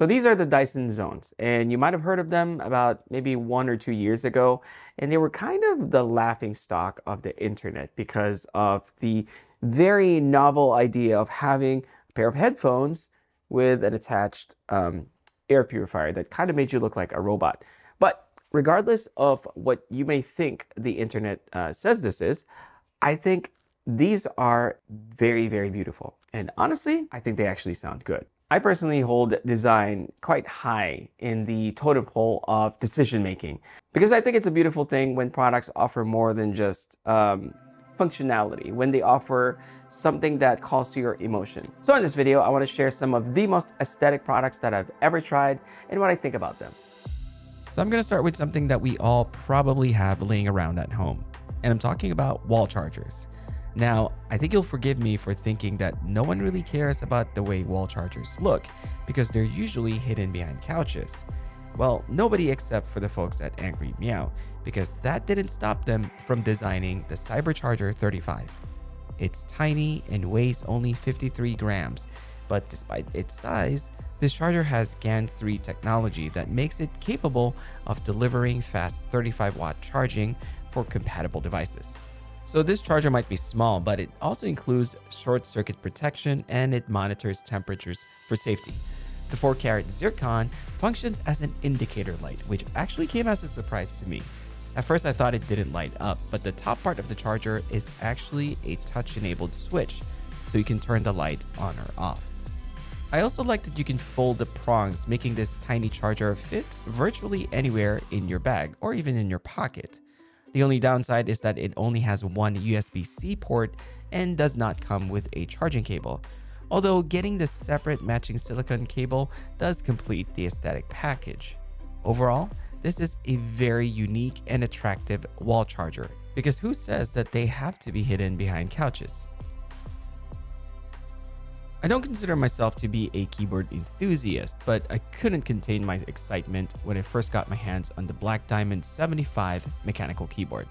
So these are the Dyson Zones, and you might have heard of them about maybe 1 or 2 years ago, and they were kind of the laughing stock of the internet because of the very novel idea of having a pair of headphones with an attached air purifier that kind of made you look like a robot. But regardless of what you may think the internet says this is, I think these are very, very beautiful. And honestly, I think they actually sound good. I personally hold design quite high in the totem pole of decision making because I think it's a beautiful thing when products offer more than just functionality, when they offer something that calls to your emotion. So in this video, I want to share some of the most aesthetic products that I've ever tried and what I think about them. So I'm going to start with something that we all probably have laying around at home, and I'm talking about wall chargers. Now, I think you'll forgive me for thinking that no one really cares about the way wall chargers look because they're usually hidden behind couches. Well, nobody except for the folks at Angry Meow, because that didn't stop them from designing the Cybercharger 35. It's tiny and weighs only 53 grams, but despite its size, this charger has GaN 3 technology that makes it capable of delivering fast 35-watt charging for compatible devices. So this charger might be small, but it also includes short circuit protection and it monitors temperatures for safety. The 4-carat zircon functions as an indicator light, which actually came as a surprise to me. At first I thought it didn't light up, but the top part of the charger is actually a touch-enabled switch, so you can turn the light on or off. I also like that you can fold the prongs, making this tiny charger fit virtually anywhere in your bag or even in your pocket. The only downside is that it only has one USB-C port and does not come with a charging cable, although getting the separate matching silicone cable does complete the aesthetic package. Overall, this is a very unique and attractive wall charger, because who says that they have to be hidden behind couches? I don't consider myself to be a keyboard enthusiast, but I couldn't contain my excitement when I first got my hands on the Black Diamond 75 mechanical keyboard.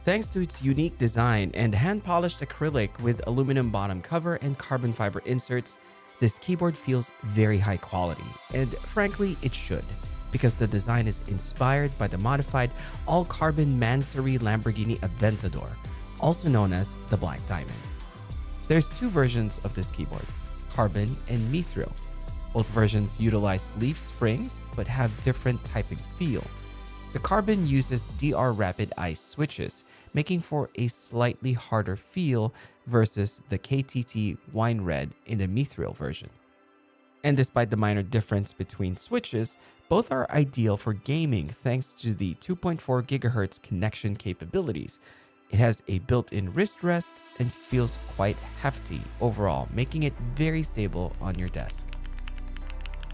Thanks to its unique design and hand-polished acrylic with aluminum bottom cover and carbon fiber inserts, this keyboard feels very high quality, and frankly, it should, because the design is inspired by the modified all-carbon Mansory Lamborghini Aventador, also known as the Black Diamond. There's two versions of this keyboard, Carbon and Mithril. Both versions utilize leaf springs but have different typing feel. The Carbon uses DR Rapid Ice switches, making for a slightly harder feel versus the KTT Wine Red in the Mithril version. And despite the minor difference between switches, both are ideal for gaming thanks to the 2.4 GHz connection capabilities. It has a built-in wrist rest and feels quite hefty overall, making it very stable on your desk.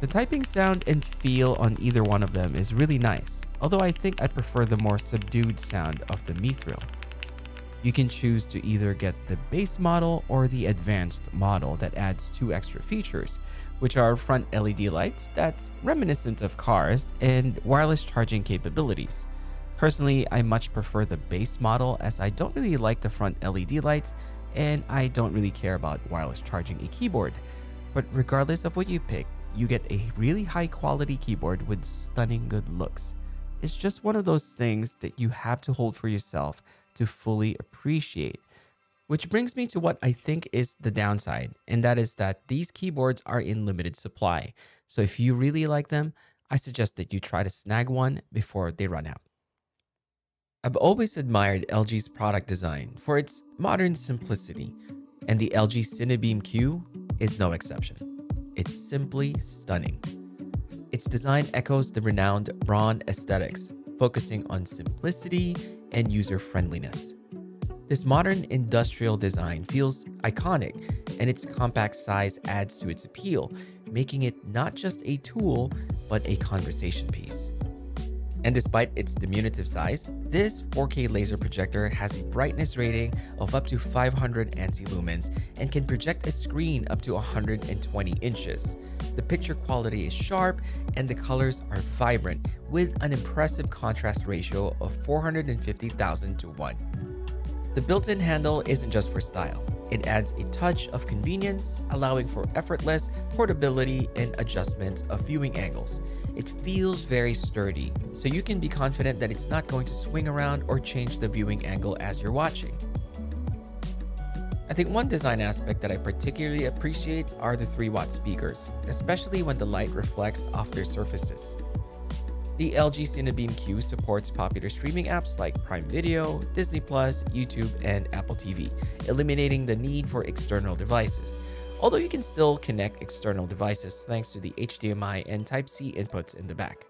The typing sound and feel on either one of them is really nice, although I think I prefer the more subdued sound of the Mithril. You can choose to either get the base model or the advanced model that adds 2 extra features, which are front LED lights that's reminiscent of cars and wireless charging capabilities. Personally, I much prefer the base model as I don't really like the front LED lights and I don't really care about wireless charging a keyboard. But regardless of what you pick, you get a really high quality keyboard with stunning good looks. It's just one of those things that you have to hold for yourself to fully appreciate. Which brings me to what I think is the downside, and that is that these keyboards are in limited supply. So if you really like them, I suggest that you try to snag one before they run out. I've always admired LG's product design for its modern simplicity, and the LG Cinebeam Q is no exception. It's simply stunning. Its design echoes the renowned Braun aesthetics, focusing on simplicity and user-friendliness. This modern industrial design feels iconic, and its compact size adds to its appeal, making it not just a tool, but a conversation piece. And despite its diminutive size, this 4K laser projector has a brightness rating of up to 500 ANSI lumens and can project a screen up to 120 inches. The picture quality is sharp and the colors are vibrant with an impressive contrast ratio of 450,000 to 1. The built-in handle isn't just for style. It adds a touch of convenience, allowing for effortless portability and adjustment of viewing angles. It feels very sturdy, so you can be confident that it's not going to swing around or change the viewing angle as you're watching. I think one design aspect that I particularly appreciate are the 3-watt speakers, especially when the light reflects off their surfaces. The LG Cinebeam Q supports popular streaming apps like Prime Video, Disney+, YouTube, and Apple TV, eliminating the need for external devices. Although you can still connect external devices thanks to the HDMI and Type-C inputs in the back.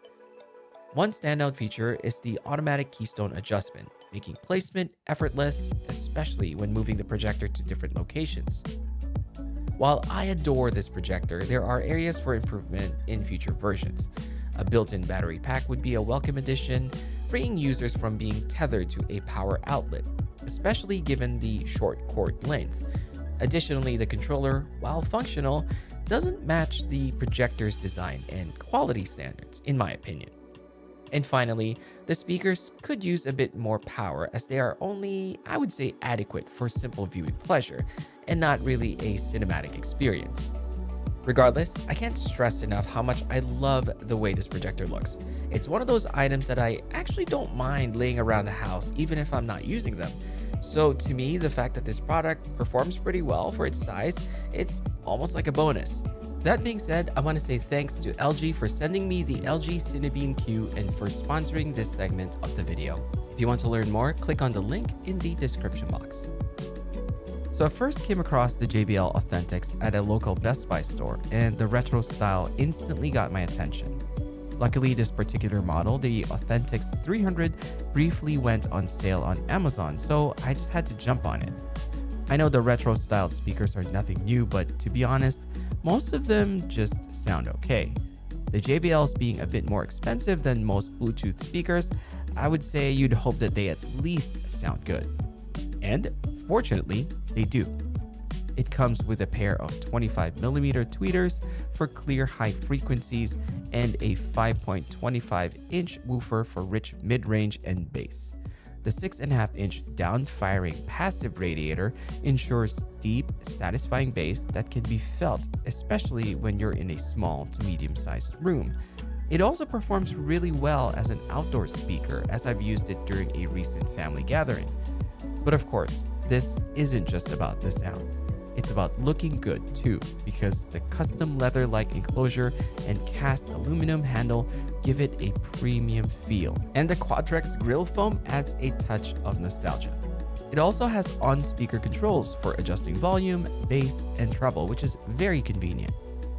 One standout feature is the automatic keystone adjustment, making placement effortless, especially when moving the projector to different locations. While I adore this projector, there are areas for improvement in future versions. A built-in battery pack would be a welcome addition, freeing users from being tethered to a power outlet, especially given the short cord length. Additionally, the controller, while functional, doesn't match the projector's design and quality standards, in my opinion. And finally, the speakers could use a bit more power as they are only, I would say, adequate for simple viewing pleasure and not really a cinematic experience. Regardless, I can't stress enough how much I love the way this projector looks. It's one of those items that I actually don't mind laying around the house even if I'm not using them. So to me, the fact that this product performs pretty well for its size, it's almost like a bonus. That being said, I want to say thanks to LG for sending me the LG Cinebeam Q and for sponsoring this segment of the video. If you want to learn more, click on the link in the description box. So I first came across the JBL Authentics at a local Best Buy store, and the retro style instantly got my attention. Luckily, this particular model, the Authentics 300, briefly went on sale on Amazon, so I just had to jump on it. I know the retro-styled speakers are nothing new, but to be honest, most of them just sound okay. The JBLs being a bit more expensive than most Bluetooth speakers, I would say you'd hope that they at least sound good. And fortunately, they do. It comes with a pair of 25mm tweeters for clear high frequencies and a 5.25-inch woofer for rich mid-range and bass. The 6.5-inch down-firing passive radiator ensures deep, satisfying bass that can be felt, especially when you're in a small to medium-sized room. It also performs really well as an outdoor speaker, as I've used it during a recent family gathering. But of course, this isn't just about the sound. It's about looking good too, because the custom leather-like enclosure and cast aluminum handle give it a premium feel. And the Quadrex grill foam adds a touch of nostalgia. It also has on-speaker controls for adjusting volume, bass, and treble, which is very convenient.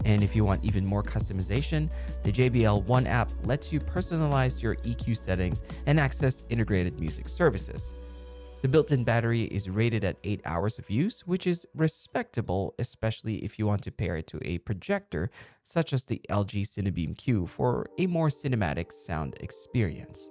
And if you want even more customization, the JBL One app lets you personalize your EQ settings and access integrated music services. The built-in battery is rated at 8 hours of use, which is respectable, especially if you want to pair it to a projector such as the LG Cinebeam Q for a more cinematic sound experience.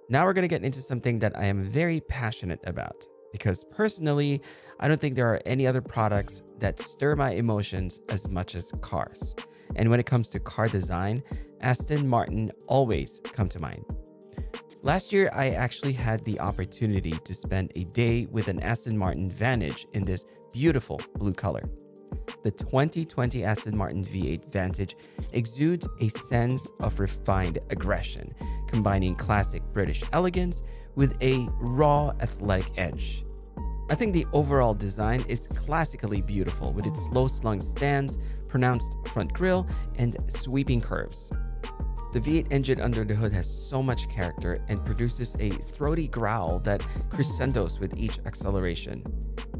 Now we're going to get into something that I am very passionate about, because personally, I don't think there are any other products that stir my emotions as much as cars. And when it comes to car design, Aston Martin always come to mind. Last year, I actually had the opportunity to spend a day with an Aston Martin Vantage in this beautiful blue color. The 2020 Aston Martin V8 Vantage exudes a sense of refined aggression, combining classic British elegance with a raw athletic edge. I think the overall design is classically beautiful with its low-slung stands, pronounced front grille, and sweeping curves. The V8 engine under the hood has so much character and produces a throaty growl that crescendos with each acceleration.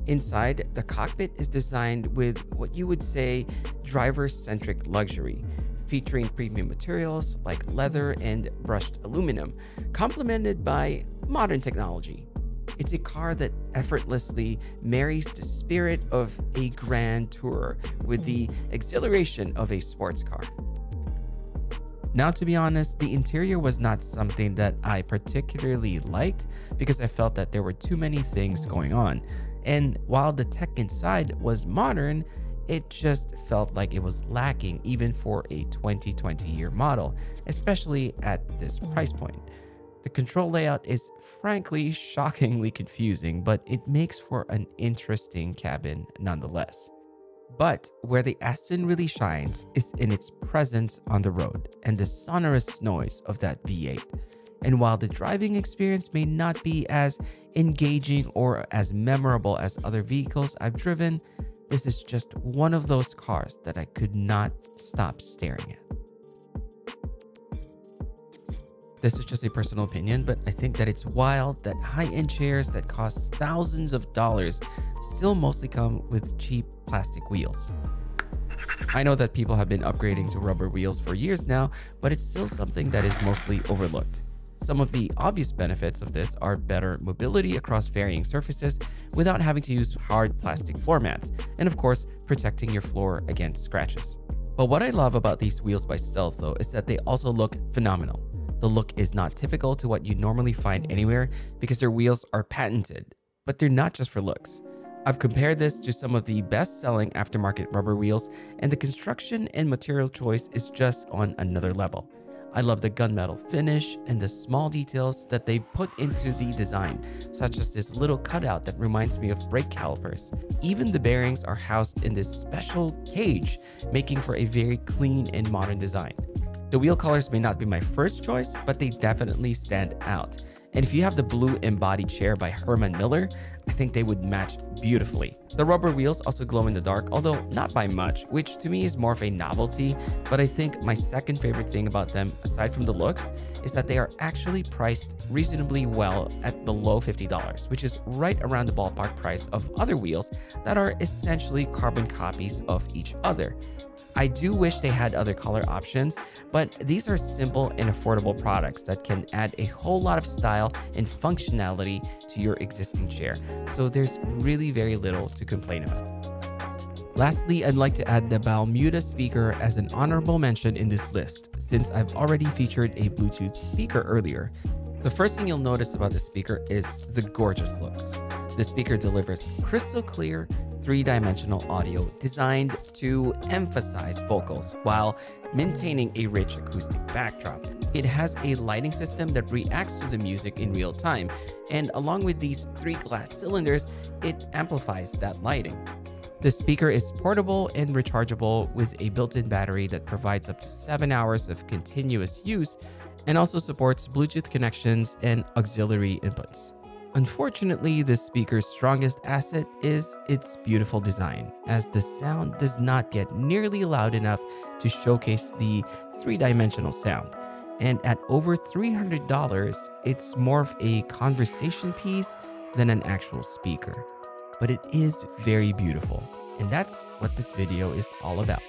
Inside, the cockpit is designed with what you would say driver-centric luxury, featuring premium materials like leather and brushed aluminum, complemented by modern technology. It's a car that effortlessly marries the spirit of a grand tourer with the exhilaration of a sports car. Now, to be honest, the interior was not something that I particularly liked because I felt that there were too many things going on. And while the tech inside was modern, it just felt like it was lacking even for a 2020 year model, especially at this price point. The control layout is frankly shockingly confusing, but it makes for an interesting cabin nonetheless. But where the Aston really shines is in its presence on the road and the sonorous noise of that V8. And while the driving experience may not be as engaging or as memorable as other vehicles I've driven, this is just one of those cars that I could not stop staring at. This is just a personal opinion, but I think that it's wild that high-end chairs that cost thousands of dollars still mostly come with cheap plastic wheels. I know that people have been upgrading to rubber wheels for years now, but it's still something that is mostly overlooked. Some of the obvious benefits of this are better mobility across varying surfaces without having to use hard plastic floor mats, and of course, protecting your floor against scratches. But what I love about these wheels by Stealth though is that they also look phenomenal. The look is not typical to what you normally find anywhere because their wheels are patented, but they're not just for looks. I've compared this to some of the best-selling aftermarket rubber wheels, and the construction and material choice is just on another level. I love the gunmetal finish and the small details that they put into the design, such as this little cutout that reminds me of brake calipers. Even the bearings are housed in this special cage, making for a very clean and modern design. The wheel colors may not be my first choice, but they definitely stand out. And if you have the blue embodied chair by Herman Miller, I think they would match beautifully. The rubber wheels also glow in the dark, although not by much, which to me is more of a novelty. But I think my second favorite thing about them, aside from the looks, is that they are actually priced reasonably well at below $50, which is right around the ballpark price of other wheels that are essentially carbon copies of each other. I do wish they had other color options, but these are simple and affordable products that can add a whole lot of style and functionality to your existing chair, so there's really very little to complain about. Lastly, I'd like to add the Balmuda speaker as an honorable mention in this list, since I've already featured a Bluetooth speaker earlier. The first thing you'll notice about the speaker is the gorgeous looks. The speaker delivers crystal clear, three-dimensional audio designed to emphasize vocals while maintaining a rich acoustic backdrop. It has a lighting system that reacts to the music in real time, and along with these 3 glass cylinders, it amplifies that lighting. The speaker is portable and rechargeable with a built-in battery that provides up to 7 hours of continuous use, and also supports Bluetooth connections and auxiliary inputs. Unfortunately, this speaker's strongest asset is its beautiful design, as the sound does not get nearly loud enough to showcase the 3-dimensional sound. And at over $300, it's more of a conversation piece than an actual speaker. But it is very beautiful, and that's what this video is all about.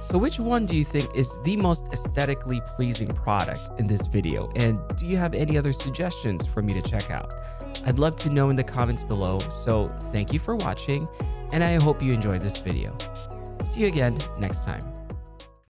So which one do you think is the most aesthetically pleasing product in this video? And do you have any other suggestions for me to check out? I'd love to know in the comments below. So thank you for watching, and I hope you enjoyed this video. See you again next time.